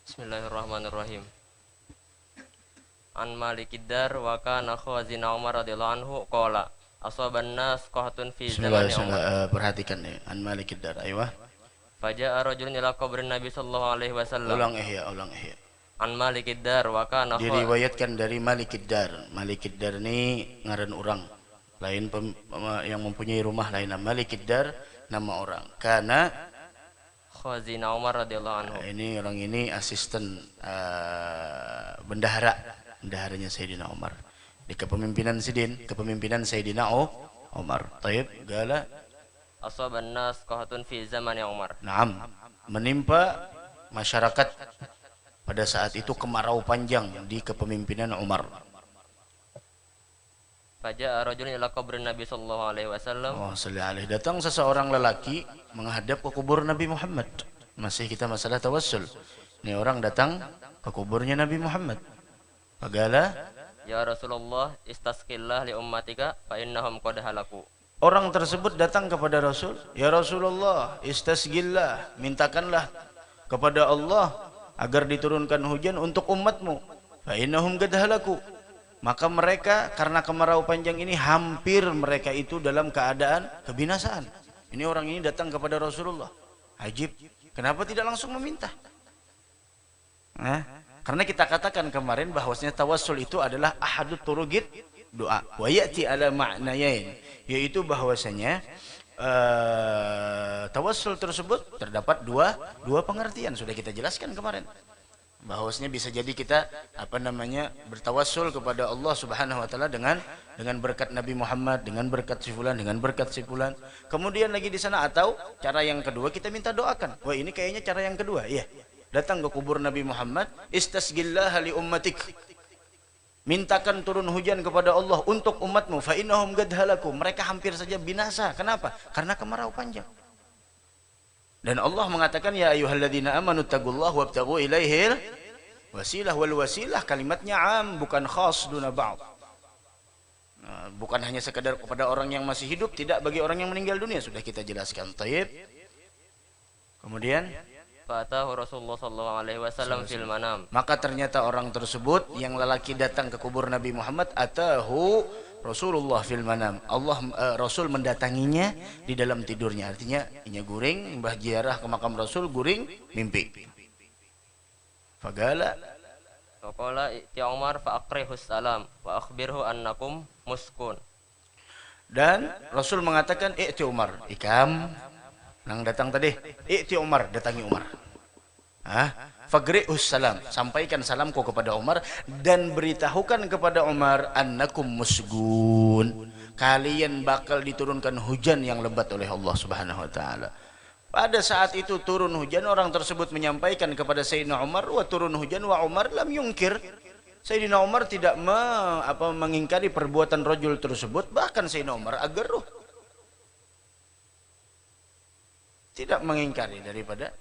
Bismillahirrahmanirrahim. An Malikid-Dar wa kana khazina Umar radhiyallahu anhu qala asaban nas qahtun fi zamani Umar. Perhatikan nih, An Malikid-Dar. Aywa. Faja'a rajulun ila qabrin Nabi sallallahu alaihi wasallam. Ulang ihya. An Malikid-Dar wa kana Diriwayatkan dari Malikid-Dar. Malikid-Dar ini ngaran orang. Lain yang mempunyai rumah lain. Malikid-Dar nama orang. Karena khazina Umar radhiyallahu anhu. ini orang ini asisten bendaharanya Sayyidina Umar di kepemimpinan Sayyidina Umar. Taib gala Asaban nas qahtun fi zamani Umar. Naam, menimpa masyarakat pada saat itu kemarau panjang di kepemimpinan Umar. Faja'a rajulun ila qabrin Nabi sallallahu alaihi wasallam. Oh, sallallahu alaihi. Datang seseorang lelaki menghadap ke kubur Nabi Muhammad. Masih kita masalah tawassul. Ini orang datang ke kuburnya Nabi Muhammad. Pagala, Ya Rasulullah, istasqillah li ummatika fa innahum qad halaku. orang tersebut datang kepada Rasul, "Ya Rasulullah, istasqillah, mintakanlah kepada Allah agar diturunkan hujan untuk umatmu. Fa innahum qad halaku." Maka mereka karena kemarau panjang ini hampir mereka itu dalam keadaan kebinasaan. Ini orang ini datang kepada Rasulullah. Ajib, kenapa tidak langsung meminta? Karena kita katakan kemarin bahwasanya tawassul itu adalah ahadut turugit doa. Wa ya'ti ala ma'nayain, yaitu bahwasanya tawassul tersebut terdapat dua pengertian, sudah kita jelaskan kemarin. Bahwasanya bisa jadi kita bertawassul kepada Allah Subhanahu wa taala dengan berkat Nabi Muhammad, dengan berkat si fulan, dengan berkat si fulan. Kemudian lagi di sana atau cara yang kedua kita minta doakan. Wah, ini kayaknya cara yang kedua. Iya. Datang ke kubur Nabi Muhammad, istasqillah li ummatik. Mintakan turun hujan kepada Allah untuk umatmu, fa innahum qad halaku. Mereka hampir saja binasa. Kenapa? Karena kemarau panjang. Dan Allah mengatakan, ya ayyuhalladzina amanu taqullaha wabtaghu ilaihil wasilah. Wal wasilah kalimatnya am, bukan khas duna ba'd. Bukan hanya sekadar kepada orang yang masih hidup, tidak bagi orang yang meninggal dunia, sudah kita jelaskan. Taib. Kemudian Fatahu Rasulullah sallallahu alaihi wasallam fil manam. maka ternyata orang tersebut yang lelaki datang ke kubur Nabi Muhammad, atahu Rasulullah fil manam. Rasul mendatanginya di dalam tidurnya. Artinya inya guring mbah ziarah ke makam Rasul, guring mimpi. Fagala, Faqala ya Umar fa aqrihus salam wa akhbirhu annakum muskun. dan Rasul mengatakan, i'ti Umar, ikam nang datang tadi, i'ti Umar, datangi Umar. Fagri'us salam, sampaikan salamku kepada Umar dan beritahukan kepada Umar, annakum musgun, kalian bakal diturunkan hujan yang lebat oleh Allah Subhanahu wa taala. Pada saat itu turun hujan, orang tersebut menyampaikan kepada Sayyidina Umar, wa turun hujan wa Umar lam yungkir. Sayyidina Umar tidak mengingkari perbuatan rajul tersebut, bahkan Sayyidina Umar ageruh, tidak mengingkari daripada.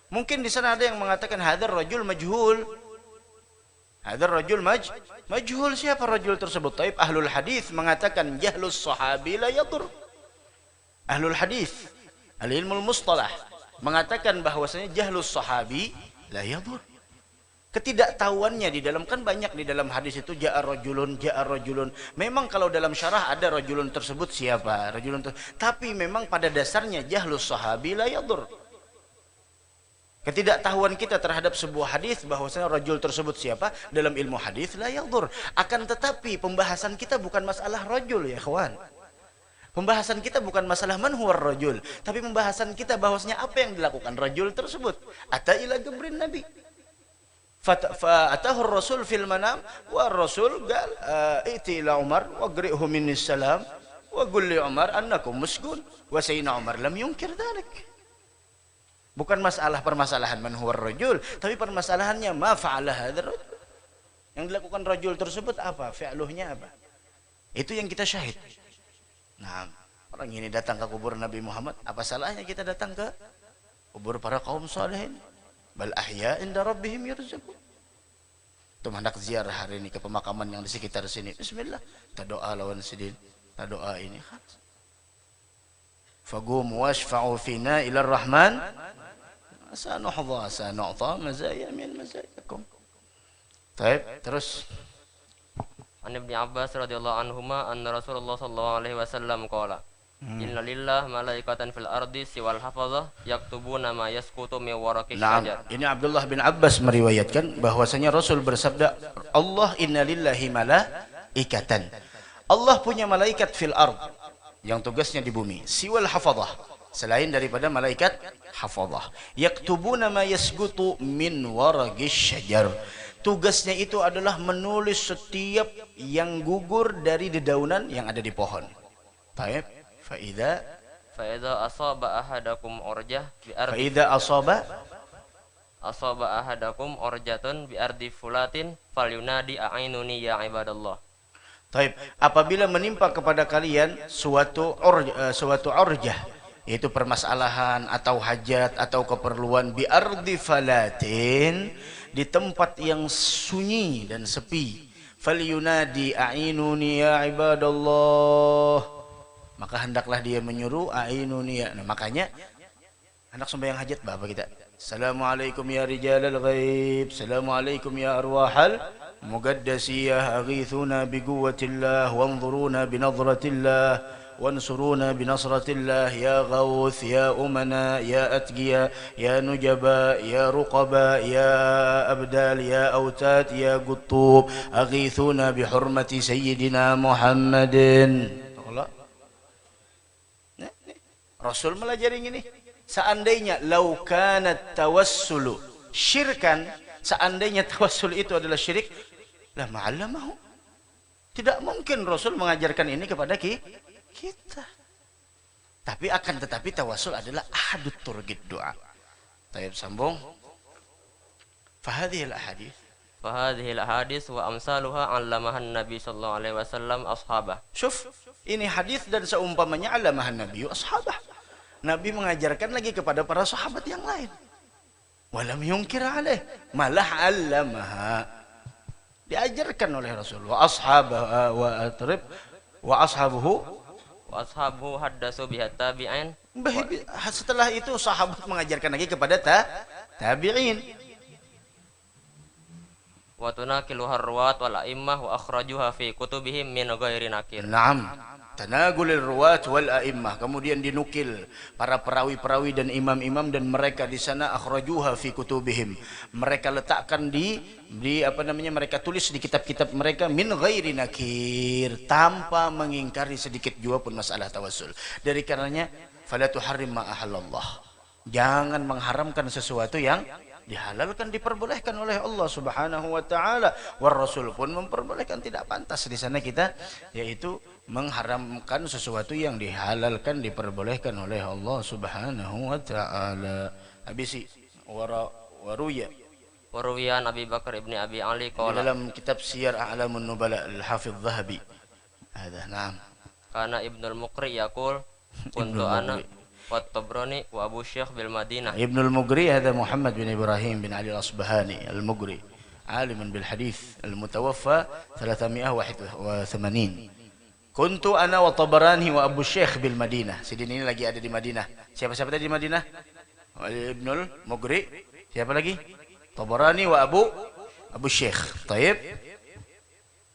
Mungkin di sana ada yang mengatakan hadzal rajul majhul. Hadzal rajul majhul, siapa rajul tersebut? Taib ahlul hadis mengatakan jahlus sahabi la yadur. Ahlul hadis, al-ilmul mustalah mengatakan bahwasanya jahlus sahabi la yadur. Ketidaktahuannya di dalam, kan banyak di dalam hadis itu ja'a rajulun. Memang kalau dalam syarah ada rajulun tersebut siapa? Tapi memang pada dasarnya jahlus sahabi la yadur. Ketidaktahuan kita terhadap sebuah hadis bahwasanya rajul tersebut siapa dalam ilmu hadis la yadur. Akan tetapi pembahasan kita bukan masalah rajul ya kawan. Pembahasan kita bukan masalah man huwar rajul, tapi pembahasan kita bahwasanya apa yang dilakukan rajul tersebut. Ata ila qabrin Nabi. Fa atahu Rasul fil manam wa Rasul qal iti ila Umar wa qri'hu minnis salam wa qul li Umar annakum musgun. Wa sayyidina Umar lam yunkir dzalik. Bukan masalah permasalahan man huwar rajul, tapi permasalahannya ma fa'ala hadzal rajul. Yang dilakukan rajul tersebut apa? Fi'luhnya apa? Itu yang kita syahid. Nah, orang ini datang ke kubur Nabi Muhammad, apa salahnya kita datang ke kubur para kaum salihin? Bal ahya inda rabbihim yurzaqun. Itu hendak ziarah hari ini ke pemakaman yang di sekitar sini. Bismillah, kita doa lawan sidin, kita doa ini. Fagum washfa'u fina ila rahman Sanuhdha sanu'ta mazaya min mazayakum. Baik, terus An Ibnu Abbas radhiyallahu anhuma anna Rasulullah sallallahu alaihi wasallam qala Inna lillah malaikatan fil ardi siwal hafazah yaktubuna ma yasqutu min waraqis syajar. Ini Abdullah bin Abbas meriwayatkan bahwasanya Rasul bersabda, Allah inna lillahi malaikatan. Allah punya malaikat fil ard yang tugasnya di bumi, siwal hafazah, selain daripada malaikat hafazah. Yaktubuna ma yasqutu min waraqis syajar. Tugasnya itu adalah menulis setiap yang gugur dari dedaunan yang ada di pohon. Baik. Faida asaba ahadakum orjah bi ardi Faida asaba ahadakum orjatun bi ardi fulatin falyunadi a'inuni ya ibadallah. Taib. Apabila menimpa kepada kalian suatu orjah, yaitu permasalahan atau hajat atau keperluan bi ardi falatin, di tempat yang sunyi dan sepi, falyunadi a'inuni ya ibadallah, maka hendaklah dia menyuruh a'inuni ya. Nah, makanya anak sembahyang hajat bapak kita, Assalamualaikum ya rijalal ghaib, Assalamualaikum ya arwahal mugaddasiyah, aghithuna bi quwwatillah wanzuruna bi nadratillah wansuruna bi nasratillah, ya ghawth ya umana ya atqiya ya nujaba ya ruqaba ya abdal ya autad ya qutub, aghithuna bi hurmati sayyidina Muhammadin. Rasul melajari ini. Seandainya lau kanat tawassulu syirkan, seandainya tawassul itu adalah syirik, la ma'allamahu. Tidak mungkin Rasul mengajarkan ini kepada kita. Tapi akan tetapi tawassul adalah ahadut turqid doa. Tayyib, sambung. Fahadhil ahadith wa amsaluha 'allamahan Nabi sallallahu alaihi wasallam ashabah. Syuf, ini hadis dan seumpamanya 'allamahan Nabi ashabah. Nabi mengajarkan lagi kepada para sahabat yang lain. Walam yunkir alaih, malah 'allamaha. Diajarkan oleh Rasul. Wa ashabuhu haddatsu biha tabi'in. Setelah itu sahabat mengajarkan lagi kepada tabi'in. Wa tunakiluha ruwat wal a'immah wa akhrajuha fi kutubihim min ghairi nakir. Naam. Tanagulil ruwat wal a'immah, kemudian dinukil para perawi-perawi dan imam-imam, dan mereka di sana akhrajuha fi kutubihim, mereka letakkan di mereka tulis di kitab-kitab mereka min ghairi nakir, tanpa mengingkari sedikit jua pun masalah tawassul. Dari karenanya fala tuharrim ma ahallallah, jangan mengharamkan sesuatu yang dihalalkan, diperbolehkan oleh Allah Subhanahu wa taala. War Rasul pun memperbolehkan, tidak pantas di sana kita yaitu mengharamkan sesuatu yang dihalalkan, diperbolehkan oleh Allah Subhanahu wa taala. Habisi waruya Nabi Bakar ibni Abi Ali qala, dalam kitab Siyar A'lamun Nubala Al-Hafidz Dhahabi. Hadza na'am. Kana Ibnul Muqri yaqul kuntu ana wa Tabrani wa Abu Syekh bil Madinah. Ibnul Muqri hadza Muhammad bin Ibrahim bin Ali Al-Asbahani Al-Muqri, alimun bil hadits, al-mutawaffa 381. Kuntu ana wa Tabarani wa Abu Syekh bil Madinah. Sidin ini lagi ada di Madinah. Siapa-siapa tadi di Madinah? Ibnul Muqri. Siapa lagi? Tabarani wa Abu Syekh. Taib.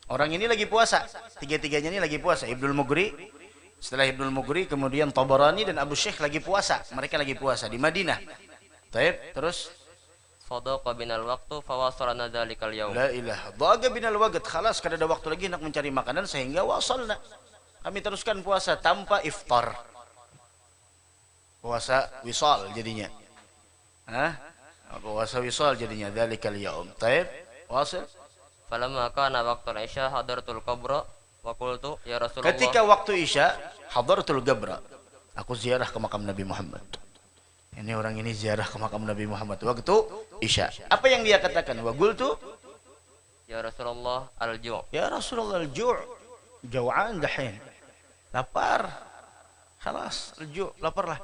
Orang ini lagi puasa. Tiga-tiganya ini lagi puasa. Ibnul Muqri, setelah Ibnul Muqri kemudian Tabarani dan Abu Syekh lagi puasa. Mereka lagi puasa di Madinah. Taib. Terus Sadaqa binal waqtu fawasalna dzalikal yaum. La ilaha. Dhaga binal waqt. Khalas, kada ada waktu lagi nak mencari makanan sehingga wasalna. Kami teruskan puasa tanpa iftar. Puasa wisal jadinya. Puasa wisal jadinya dzalikal yaum. Taib. Wasil. Falamma kana waqtul isya hadartul qabra wa qultu ya Rasulullah. Ketika waktu isya hadartul qabra, aku ziarah ke makam Nabi Muhammad. Ini orang ini ziarah ke makam Nabi Muhammad waktu isya. Apa yang dia katakan? Wa qultu ya Rasulullah al-ju'. Ya Rasulullah al-ju'. Jau'an dahin. Lapar. Khalas, al-ju', laparlah.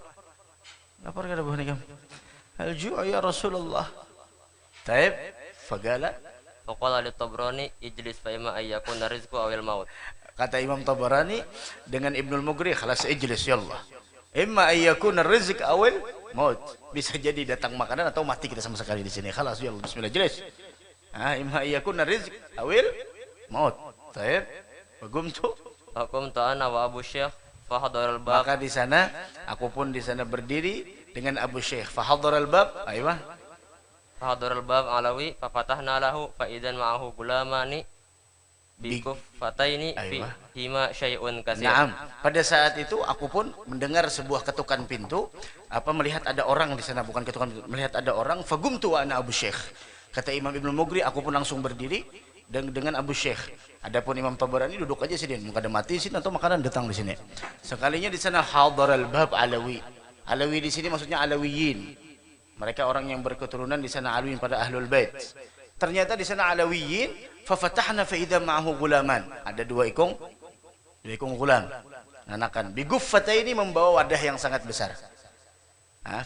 Lapar kada boleh kam. Al-ju' ya Rasulullah. Taib, faqala faqala li Tabrani ijlis fa imma ayyakuna rizqu awil maut. Kata Imam Tabarani dengan Ibnul Mughri, khalas ijlis ya Allah. Imma ayyakuna rizq awil maut. Bisa jadi datang makanan atau mati kita sama sekali di sini. Khalas ya Allah, bismillah, jelas. Imma yakuna rizq awil maut. Baik. Waqumtu. Faqumtu ana wa Abu Syekh fahadaral bab. Maka di sana aku pun di sana berdiri dengan Abu Syekh. Fahadaral bab. Ayo. Fahadaral bab alawi fafatahna lahu fa idzan ma'ahu gulamani bikuffataini fi hima syai'un katsir. Naam. Pada saat itu aku pun mendengar sebuah ketukan pintu, melihat ada orang di sana, bukan ketukan pintu, melihat ada orang, fagumtu wa ana Abu Syekh. Kata Imam Ibnu Mughri, aku pun langsung berdiri dengan Abu Syekh. Adapun Imam Tabarani duduk aja sini, mungkin ada mati sini atau makanan datang di sini. Sekalinya di sana hadaral bab alawi. Alawi di sini maksudnya alawiyin. Mereka orang yang berketurunan di sana alawiyin pada ahlul bait. Ternyata di sana alawiyin, fafatahna fa idza ma'ahu gulaman. Ada dua ikung gulam, anakan. Biguffataini membawa wadah yang sangat besar.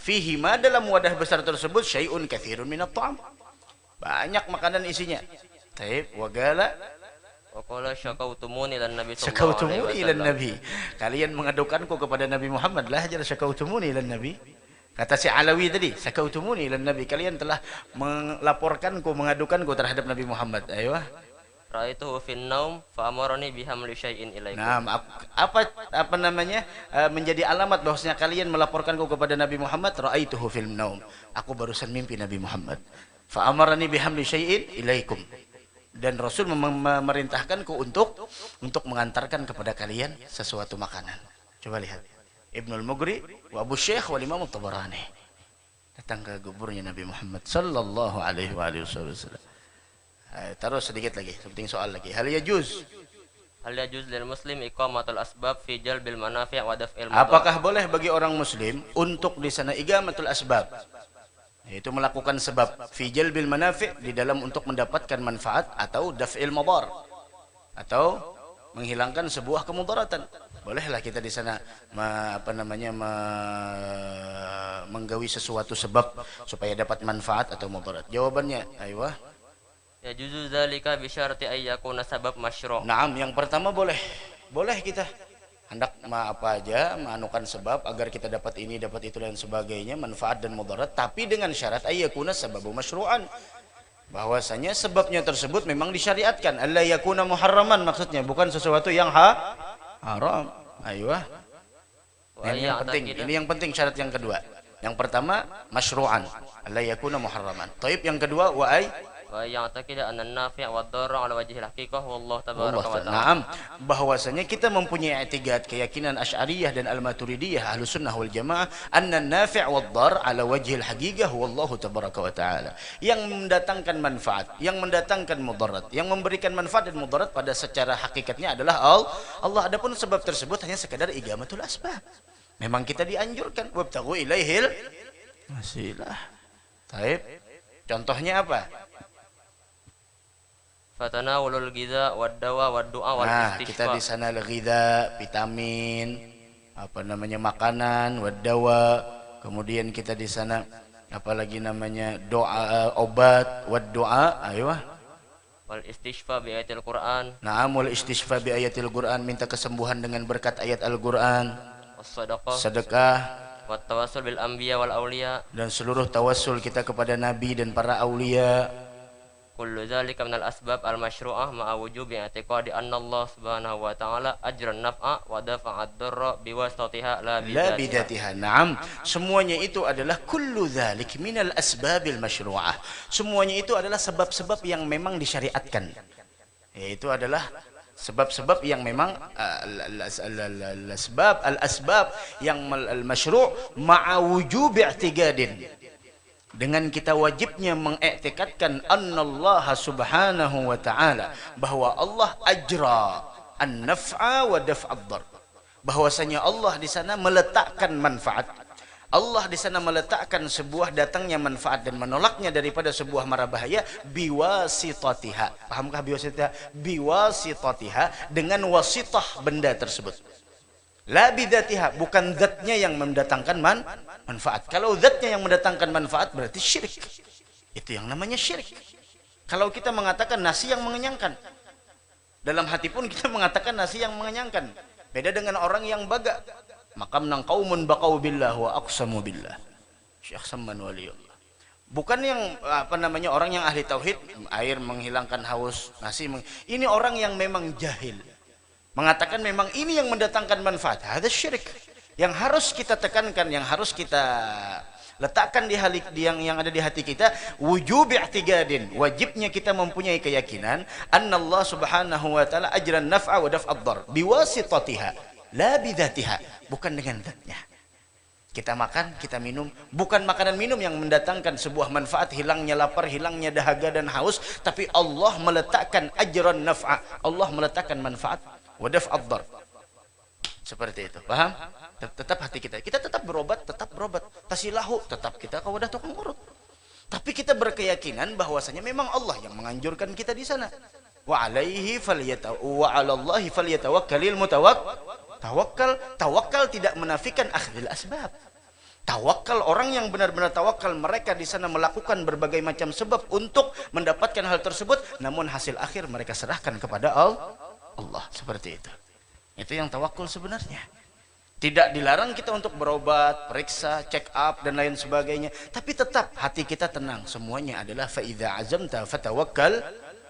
Fihi ma dalam wadah besar tersebut syai'un katsirun minat ta'am. Banyak makanan isinya. Taib wagala Waqala syakautumuni ilan Nabi sallallahu alaihi syakautumuni ilan wasallam. Nabi. Kalian mengadukanku kepada Nabi Muhammad. Lah ajar syakautumuni ilan Nabi. Kata si Alawi tadi, syakautumuni ilan Nabi. Kalian telah melaporkanku, mengadukanku terhadap Nabi Muhammad. Ayo. Raituhu fin naum fa amarani bihamli syai'in ilaikum. Nah, apa namanya? Menjadi alamat bahwasanya kalian melaporkanku kepada Nabi Muhammad. Raituhu fil naum. Aku barusan mimpi Nabi Muhammad. Fa amarani bihamli syai'in ilaikum. Dan Rasul memerintahkanku untuk mengantarkan kepada kalian sesuatu makanan. Coba lihat. Ibnul Mughri wa Abu Syekh wal Imam Tabarani datang ke kuburnya Nabi Muhammad sallallahu alaihi wasallam. Taruh sedikit lagi, penting soal lagi. Hal yajuz lil muslim iqamatul asbab fi jalbil manafi' wa daf'il madar. Apakah boleh bagi orang muslim untuk di sana igamatul asbab, yaitu melakukan sebab, fi jalbil manafi' di dalam untuk mendapatkan manfaat, atau daf'il madar, atau menghilangkan sebuah kemudaratan. Bolehlah kita di sana menggawi sesuatu sebab supaya dapat manfaat atau mudarat. Jawabannya, ayo. Ya juzu dzalika bi syarti ay yakuna sabab masyru'. Naam, yang pertama boleh. Boleh kita hendak apa aja menganukan sebab agar kita dapat ini, dapat itu dan sebagainya, manfaat dan mudarat, tapi dengan syarat ay yakuna sababu masyru'an. Bahwasanya sebabnya tersebut memang disyariatkan. Alla yakuna muharraman, maksudnya bukan sesuatu yang haram. Ayo. Ini yang penting syarat yang kedua. Yang pertama masyru'an, alla yakuna muharraman. Taib, yang kedua wa ya'taqida anna an-nafi' wa ad-darra 'ala wajhil haqiqah wallahu tabaraka wa ta'ala. Naam, bahwasanya kita mempunyai i'tiqad, keyakinan Asy'ariyah dan Al-Maturidiyah Ahlus Sunnah wal Jamaah, anna an-nafi' wa ad-darr 'ala wajhil haqiqah wallahu tabaraka wa ta'ala. Yang mendatangkan manfaat, yang mendatangkan mudarat, yang memberikan manfaat dan mudarat pada secara hakikatnya adalah Allah. Adapun sebab tersebut hanya sekadar igamatul asbab. Memang kita dianjurkan wabtaghu ilaihil wasilah. Baik. Contohnya apa? Fatanawulul ghiza wad dawa wad du'a wal istishfa. Kita di sana al-ghidha, vitamin, makanan, wad dawa. Kemudian kita di sana apalagi namanya doa, obat, wad du'a, ayo. Wal istishfa bi ayatil Qur'an. Naam, wal istishfa bi ayatil Qur'an, minta kesembuhan dengan berkat ayat Al-Qur'an. Was-sadaqah. Sedekah. Wat tawassul bil anbiya wal auliya. Dan seluruh tawassul kita kepada nabi dan para aulia. Kullu dzalika minal asbab al-masyru'ah ma'a wujubi i'tiqadi anna Allah Subhanahu wa ta'ala ajran naf'a wa dafa'a ad-darra biwasitatiha la bidatiha. Naam, semuanya itu adalah kullu dzalik minal asbabil masyru'ah. Semuanya itu adalah sebab-sebab yang memang disyariatkan. Yaitu adalah sebab-sebab yang memang al-asbab yang al-masyru' ma'a wujubi i'tiqadin. Dengan kita wajibnya mengiktikadkan annallaha subhanahu wa ta'ala, bahwa Allah ajra an-naf'a wa daf'ad dar. Bahwasanya Allah di sana meletakkan manfaat. Allah di sana meletakkan sebuah datangnya manfaat dan menolaknya daripada sebuah mara bahaya biwasitatiha. Pahamkah biwasitatiha? Biwasitatiha, dengan wasitah benda tersebut. La bidatiha, bukan zatnya yang mendatangkan manfaat. Kalau zatnya yang mendatangkan manfaat berarti syirik. Itu yang namanya syirik. Kalau kita mengatakan nasi yang mengenyangkan, dalam hati pun kita mengatakan nasi yang mengenyangkan. Beda dengan orang yang baga. Maka menang qaumun baqau billah wa aqsamu billah. Syekh Samman waliullah. Bukan yang orang yang ahli tauhid, air menghilangkan haus, ini orang yang memang jahil. Mengatakan memang ini yang mendatangkan manfaat. Ada syirik. Yang harus kita tekankan, yang harus kita letakkan di yang ada di hati kita, wujub i'tiqadin, wajibnya kita mempunyai keyakinan annallah subhanahu wa ta'ala ajran naf'a wa daf'ad dar biwasitatiha la bidzatiha, bukan dengan zatnya. Kita makan, kita minum, bukan makanan minum yang mendatangkan sebuah manfaat, hilangnya lapar, hilangnya dahaga dan haus, tapi Allah meletakkan ajran naf'a, Allah meletakkan manfaat wa daf'ad dar. Seperti itu, paham? Tetap hati kita tetap berobat, tasilahu, tetap kita ke wadah tukang urut. Tapi kita berkeyakinan bahwasanya memang Allah yang menganjurkan kita di sana. Wa 'alallahi falyatawakkalul tawakal tidak menafikan akhdil asbab. Tawakal, orang yang benar-benar tawakal, mereka di sana melakukan berbagai macam sebab untuk mendapatkan hal tersebut, namun hasil akhir mereka serahkan kepada Allah. Seperti itu. Itu yang tawakul sebenarnya. Tidak dilarang kita untuk berobat, periksa, check up dan lain sebagainya, tapi tetap hati kita tenang. Semuanya adalah fa idza azamta fatawakkal.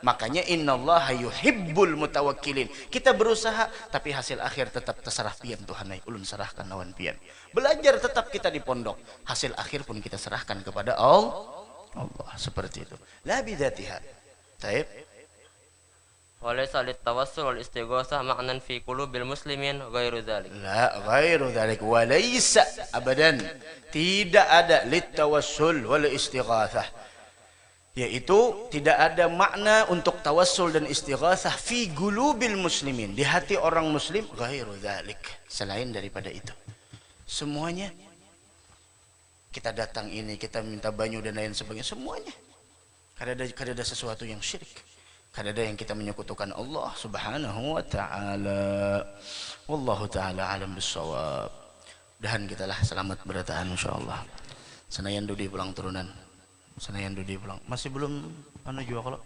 Makanya innallaha yuhibbul mutawakkilin. Kita berusaha tapi hasil akhir tetap terserah pian Tuhanai, ulun serahkan lawan pian. Belajar tetap kita di pondok, hasil akhir pun kita serahkan kepada Allah. Seperti itu. La bidzatiha. Baik. Walaysa lit-tawassul wal istighatsah ma'nan fi qulubil muslimin ghairu dzalik. La ghairu dzalik, walaysa abadan. Tidak ada lit-tawassul wal istighatsah, yaitu tidak ada makna untuk tawassul dan istighatsah fi qulubil muslimin, di hati orang muslim, ghairu dzalik, selain daripada itu. Semuanya kita datang ini, kita minta banyu dan lain sebagainya, semuanya kada ada sesuatu yang syirik. Kada ada yang kita menyekutukan Allah subhanahu wa ta'ala. Wallahu ta'ala alam bissawab. Mudahan kita lah selamat berdataan insyaallah. Senayan dudi pulang turunan. Senayan dudi pulang. Masih belum juga kalau.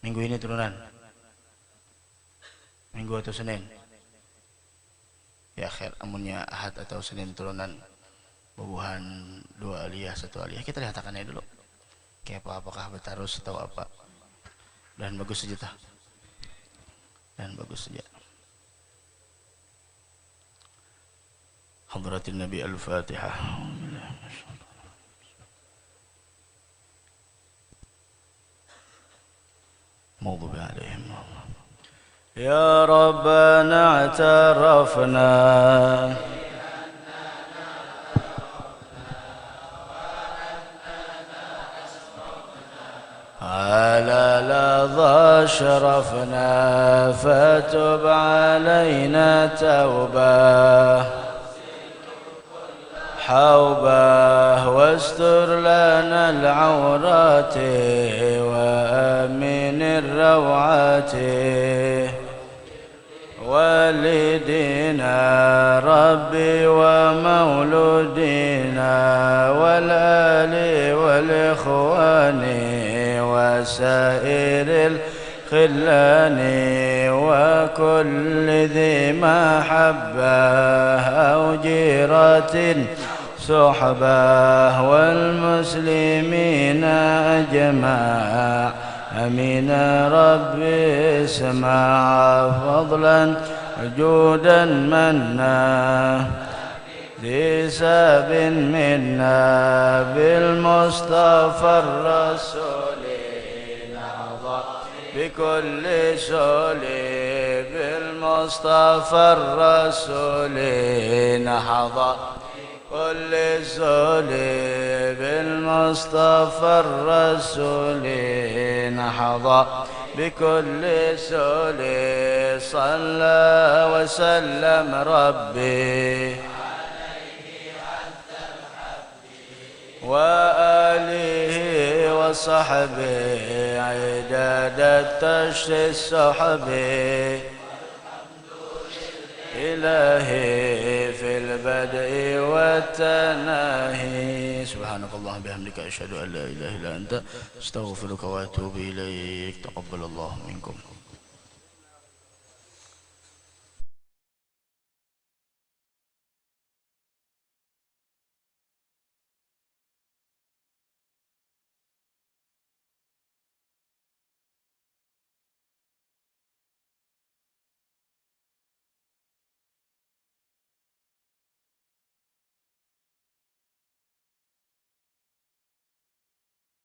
Minggu ini turunan. Minggu atau Senin. Ya khair, amunnya Ahad atau Senin turunan, bubuhan 2 aliyah 1 aliyah, kita lihat aja dulu kayak apakah bertarus atau apa, dan bagus saja Hadratin Nabi Al-Fatihah. Maghdubi alaihim. Ya Rabbana i'tarafna ala ladha ashrafna fatub alayna tawbah حوبه واستر لنا العورات وامن الروعات والدنا ربي ومولودنا والآل والإخوان وسائر الخلان وكل ذي محبة أو جيرة صحبة والمسلمين أجمع أمين ربي اسمع فضلا جودا منا لساب منا بالمصطفى الرسول نهضى بكل سول بالمصطفى الرسول نهضى كل سول بالمصطفى الرسول نهضى بكل سول صلى وسلم ربي وآله وصحبه عداد التشريع الصحبي إلهي في البدء والتناهي. سبحانك اللهم بحمدك أشهد أن لا إله إلا أنت أستغفرك وأتوب إليك. تقبل الله منكم.